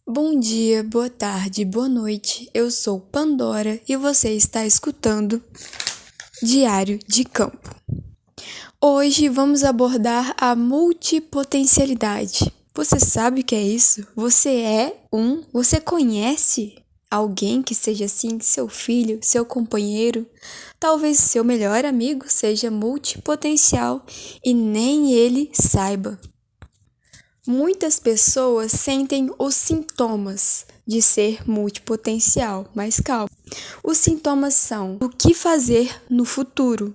Bom dia, boa tarde, boa noite. Eu sou Pandora e você está escutando Diário de Campo. Hoje vamos abordar a multipotencialidade. Você sabe o que é isso? Você conhece alguém que seja assim, seu filho, seu companheiro? Talvez seu melhor amigo seja multipotencial e nem ele saiba. Muitas pessoas sentem os sintomas de ser multipotencial, mas calma. Os sintomas são o que fazer no futuro.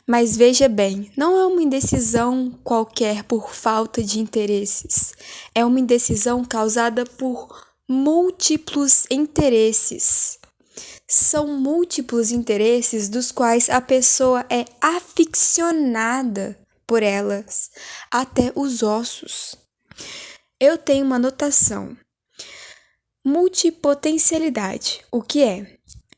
Mas veja bem, não é uma indecisão qualquer por falta de interesses. É uma indecisão causada por múltiplos interesses. São múltiplos interesses dos quais a pessoa é aficionada por elas, até os ossos. Eu tenho uma anotação. Multipotencialidade. O que é?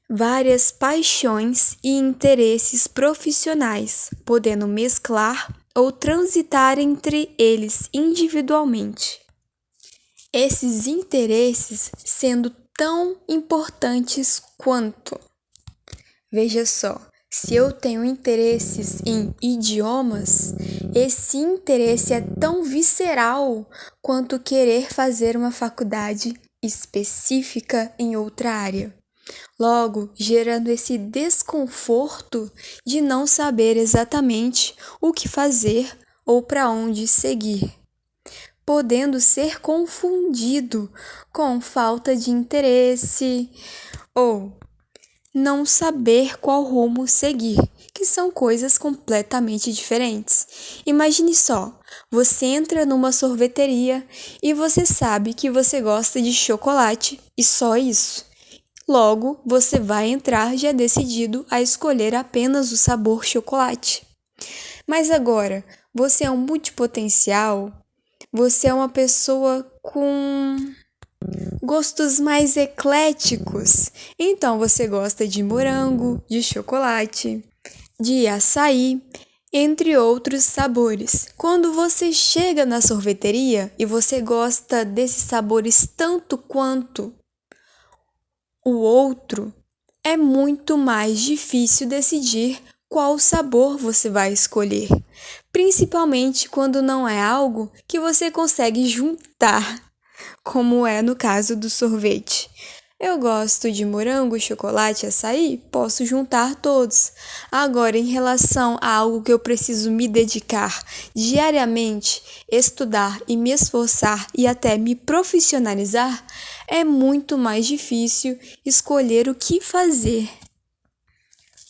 Várias paixões e interesses profissionais, podendo mesclar ou transitar entre eles individualmente. Esses interesses sendo tão importantes quanto. Veja só. Se eu tenho interesses em idiomas, esse interesse é tão visceral quanto querer fazer uma faculdade específica em outra área. Logo, gerando esse desconforto de não saber exatamente o que fazer ou para onde seguir, podendo ser confundido com falta de interesse ou não saber qual rumo seguir, que são coisas completamente diferentes. Imagine só, você entra numa sorveteria e você sabe que você gosta de chocolate e só isso. Logo, você vai entrar já decidido a escolher apenas o sabor chocolate. Mas agora, você é um multipotencial, você é uma pessoa com gostos mais ecléticos. Então você gosta de morango, de chocolate, de açaí, entre outros sabores. Quando você chega na sorveteria e você gosta desses sabores tanto quanto o outro, é muito mais difícil decidir qual sabor você vai escolher, principalmente quando não é algo que você consegue juntar, como é no caso do sorvete. Eu gosto de morango, chocolate e açaí, posso juntar todos. Agora, em relação a algo que eu preciso me dedicar diariamente, estudar e me esforçar e até me profissionalizar, é muito mais difícil escolher o que fazer.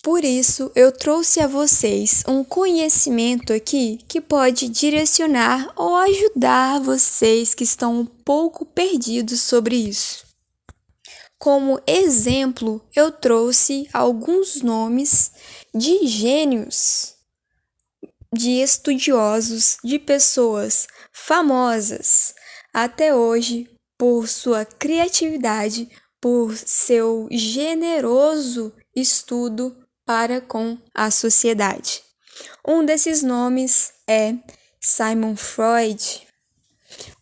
Por isso, eu trouxe a vocês um conhecimento aqui que pode direcionar ou ajudar vocês que estão um pouco perdidos sobre isso. Como exemplo, eu trouxe alguns nomes de gênios, de estudiosos, de pessoas famosas até hoje por sua criatividade, por seu generoso estudo para com a sociedade. Um desses nomes é Sigmund Freud,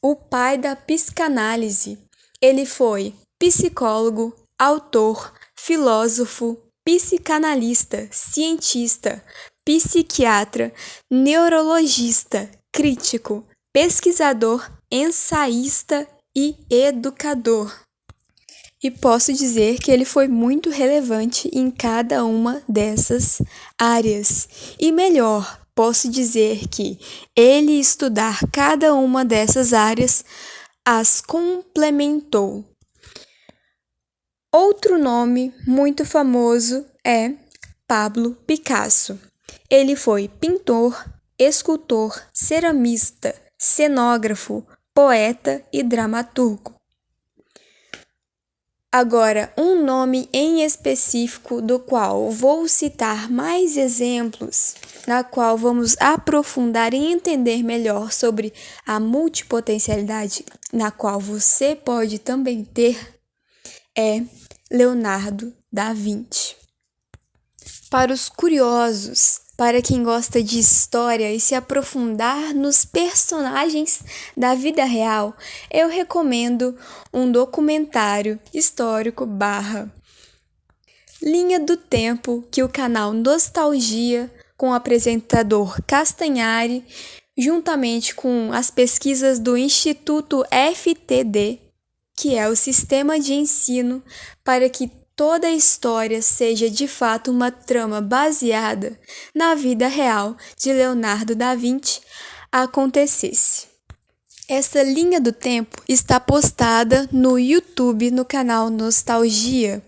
o pai da psicanálise. Ele foi psicólogo, autor, filósofo, psicanalista, cientista, psiquiatra, neurologista, crítico, pesquisador, ensaísta e educador. E posso dizer que ele foi muito relevante em cada uma dessas áreas. E melhor, posso dizer que ele estudar cada uma dessas áreas as complementou. Outro nome muito famoso é Pablo Picasso. Ele foi pintor, escultor, ceramista, cenógrafo, poeta e dramaturgo. Agora, um nome em específico do qual vou citar mais exemplos, na qual vamos aprofundar e entender melhor sobre a multipotencialidade, na qual você pode também ter, é Leonardo da Vinci. Para os curiosos, para quem gosta de história e se aprofundar nos personagens da vida real, eu recomendo um documentário histórico / Linha do Tempo que o canal Nostalgia, com o apresentador Castanhari, juntamente com as pesquisas do Instituto FTD, que é o Sistema de Ensino para que toda a história seja de fato uma trama baseada na vida real de Leonardo da Vinci, acontecesse. Essa linha do tempo está postada no YouTube no canal Nostalgia,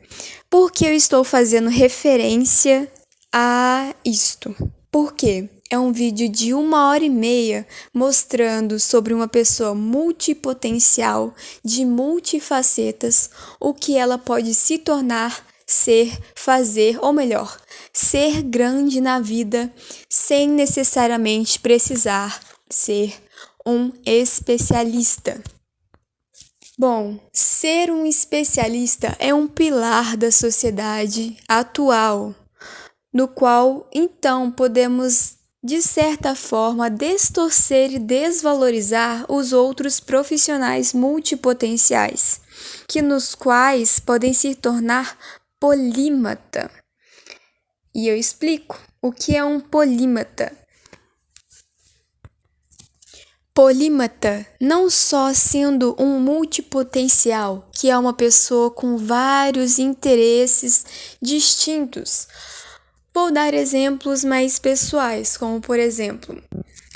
porque eu estou fazendo referência a isto. Por quê? É um vídeo de 1h30 mostrando sobre uma pessoa multipotencial, de multifacetas, o que ela pode se tornar, ser, fazer, ou melhor, ser grande na vida sem necessariamente precisar ser um especialista. Bom, ser um especialista é um pilar da sociedade atual, no qual, então, podemos, de certa forma, distorcer e desvalorizar os outros profissionais multipotenciais, nos quais podem se tornar polímata. E eu explico o que é um polímata. Polímata, não só sendo um multipotencial, que é uma pessoa com vários interesses distintos. Vou dar exemplos mais pessoais, como por exemplo,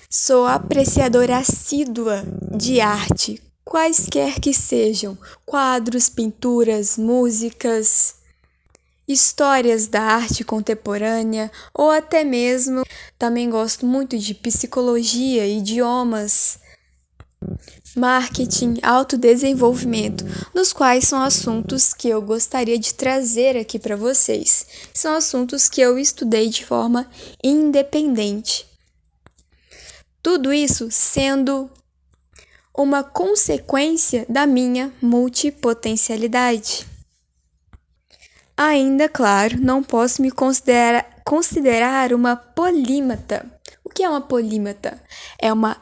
sou apreciadora assídua de arte, quaisquer que sejam, quadros, pinturas, músicas, histórias da arte contemporânea ou até mesmo também gosto muito de psicologia, idiomas, marketing, autodesenvolvimento, nos quais são assuntos que eu gostaria de trazer aqui para vocês. São assuntos que eu estudei de forma independente. Tudo isso sendo uma consequência da minha multipotencialidade. Ainda, claro, não posso me considerar uma polímata. O que é uma polímata? É uma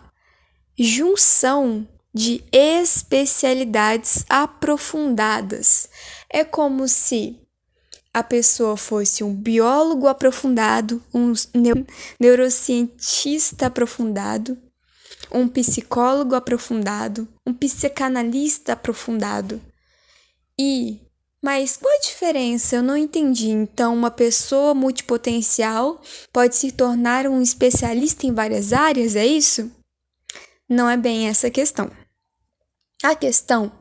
junção de especialidades aprofundadas. É como se a pessoa fosse um biólogo aprofundado, um neurocientista aprofundado, um psicólogo aprofundado, um psicanalista aprofundado. Mas qual a diferença? Eu não entendi. Então, uma pessoa multipotencial pode se tornar um especialista em várias áreas, é isso? Não é bem essa a questão. A questão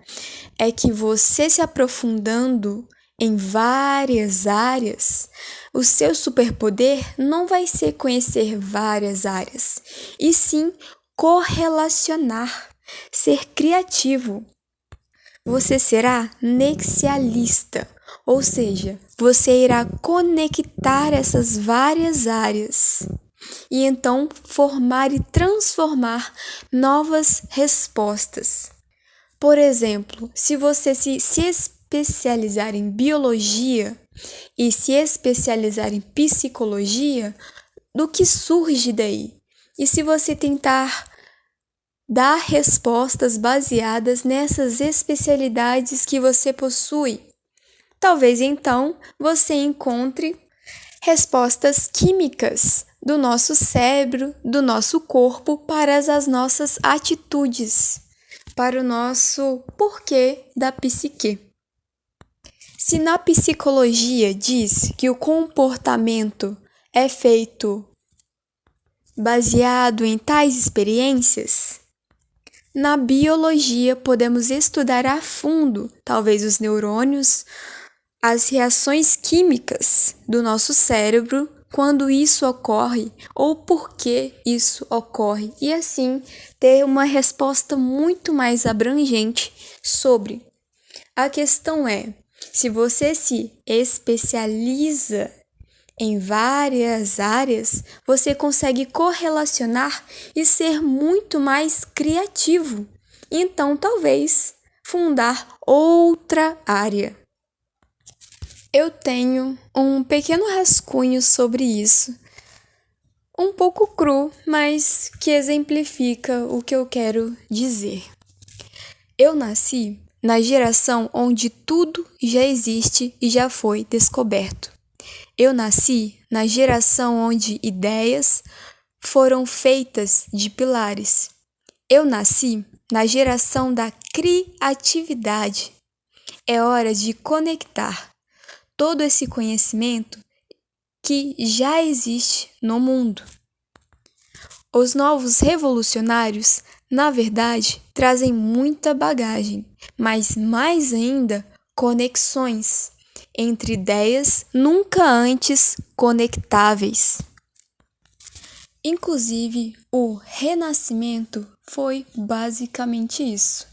é que você se aprofundando em várias áreas, o seu superpoder não vai ser conhecer várias áreas, e sim correlacionar, ser criativo. Você será nexialista, ou seja, você irá conectar essas várias áreas e então formar e transformar novas respostas. Por exemplo, se você se especializar em biologia e se especializar em psicologia, do que surge daí? E se você tentar dar respostas baseadas nessas especialidades que você possui? Talvez então você encontre respostas químicas do nosso cérebro, do nosso corpo para as nossas atitudes, para o nosso porquê da psique. Se na psicologia diz que o comportamento é feito baseado em tais experiências, na biologia podemos estudar a fundo, talvez os neurônios, as reações químicas do nosso cérebro, quando isso ocorre ou por que isso ocorre, e assim ter uma resposta muito mais abrangente sobre. A questão é, se você se especializa em várias áreas, você consegue correlacionar e ser muito mais criativo. Então, talvez, fundar outra área. Eu tenho um pequeno rascunho sobre isso, um pouco cru, mas que exemplifica o que eu quero dizer. Eu nasci na geração onde tudo já existe e já foi descoberto. Eu nasci na geração onde ideias foram feitas de pilares. Eu nasci na geração da criatividade. É hora de conectar todo esse conhecimento que já existe no mundo. Os novos revolucionários, na verdade, trazem muita bagagem, mas mais ainda conexões entre ideias nunca antes conectáveis. Inclusive, o Renascimento foi basicamente isso.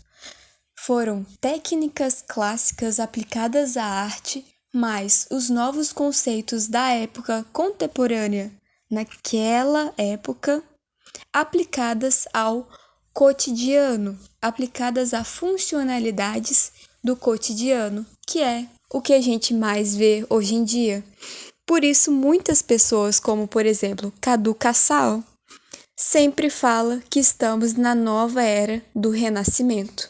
Foram técnicas clássicas aplicadas à arte, mais os novos conceitos da época contemporânea, naquela época, aplicadas ao cotidiano, aplicadas a funcionalidades do cotidiano, que é o que a gente mais vê hoje em dia. Por isso, muitas pessoas, como por exemplo Cadu Cassal, sempre fala que estamos na nova era do Renascimento.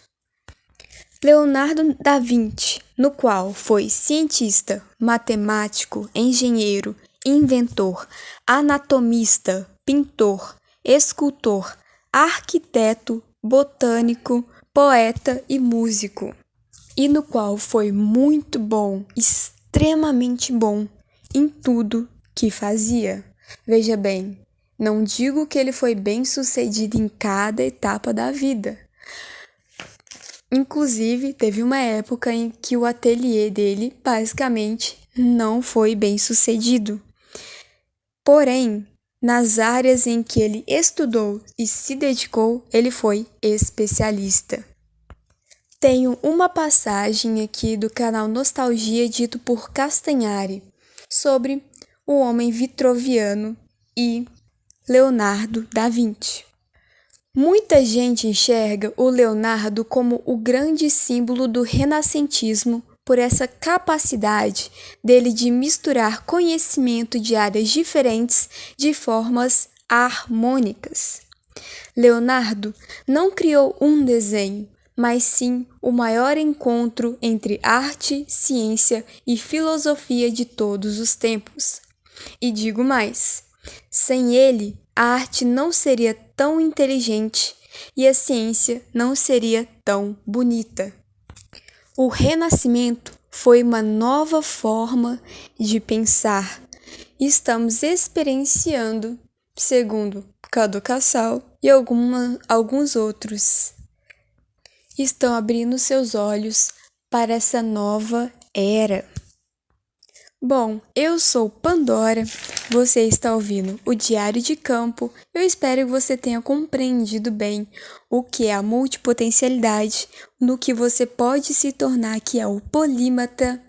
Leonardo da Vinci, no qual foi cientista, matemático, engenheiro, inventor, anatomista, pintor, escultor, arquiteto, botânico, poeta e músico, e no qual foi muito bom, extremamente bom em tudo que fazia. Veja bem, não digo que ele foi bem-sucedido em cada etapa da vida. Inclusive, teve uma época em que o ateliê dele basicamente não foi bem-sucedido. Porém, nas áreas em que ele estudou e se dedicou, ele foi especialista. Tenho uma passagem aqui do canal Nostalgia dito por Castanhari sobre o homem vitruviano e Leonardo da Vinci. Muita gente enxerga o Leonardo como o grande símbolo do renascentismo por essa capacidade dele de misturar conhecimento de áreas diferentes de formas harmônicas. Leonardo não criou um desenho, mas sim o maior encontro entre arte, ciência e filosofia de todos os tempos. E digo mais, sem ele, a arte não seria tão inteligente e a ciência não seria tão bonita. O Renascimento foi uma nova forma de pensar e estamos experienciando, segundo Cadu Cassal e alguns outros, estão abrindo seus olhos para essa nova era. Bom, eu sou Pandora, você está ouvindo o Diário de Campo. Eu espero que você tenha compreendido bem o que é a multipotencialidade, no que você pode se tornar, que é o polímata.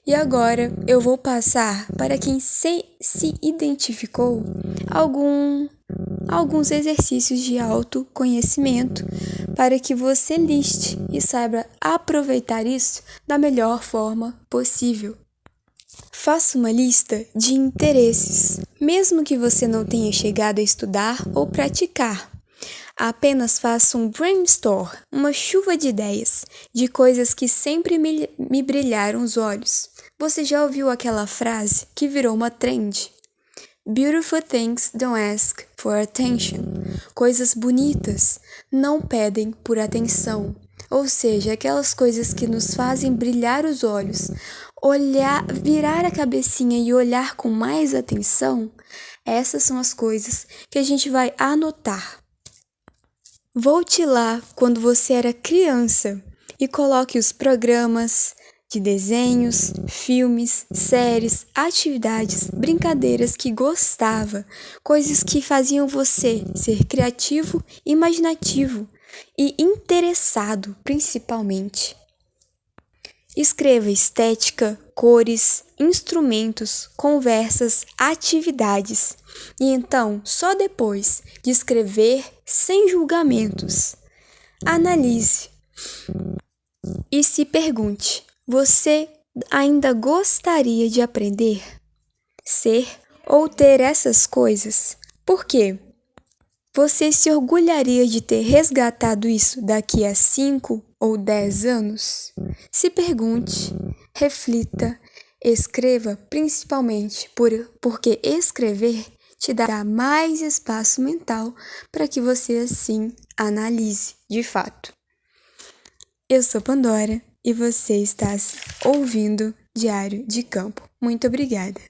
E agora eu vou passar para quem se identificou alguns exercícios de autoconhecimento para que você liste e saiba aproveitar isso da melhor forma possível. Faça uma lista de interesses, mesmo que você não tenha chegado a estudar ou praticar. Apenas faça um brainstorm, uma chuva de ideias, de coisas que sempre me brilharam os olhos. Você já ouviu aquela frase que virou uma trend? Beautiful things don't ask for attention. Coisas bonitas não pedem por atenção. Ou seja, aquelas coisas que nos fazem brilhar os olhos, virar a cabecinha e olhar com mais atenção, essas são as coisas que a gente vai anotar. Volte lá quando você era criança e coloque os programas de desenhos, filmes, séries, atividades, brincadeiras que gostava, coisas que faziam você ser criativo, imaginativo e interessado, principalmente. Escreva estética, cores, instrumentos, conversas, atividades. E então, só depois de escrever sem julgamentos, analise e se pergunte: você ainda gostaria de aprender, ser ou ter essas coisas? Por quê? Você se orgulharia de ter resgatado isso daqui a 5 ou 10 anos? Se pergunte, reflita, escreva principalmente porque escrever te dará mais espaço mental para que você assim analise de fato. Eu sou Pandora e você está ouvindo Diário de Campo. Muito obrigada.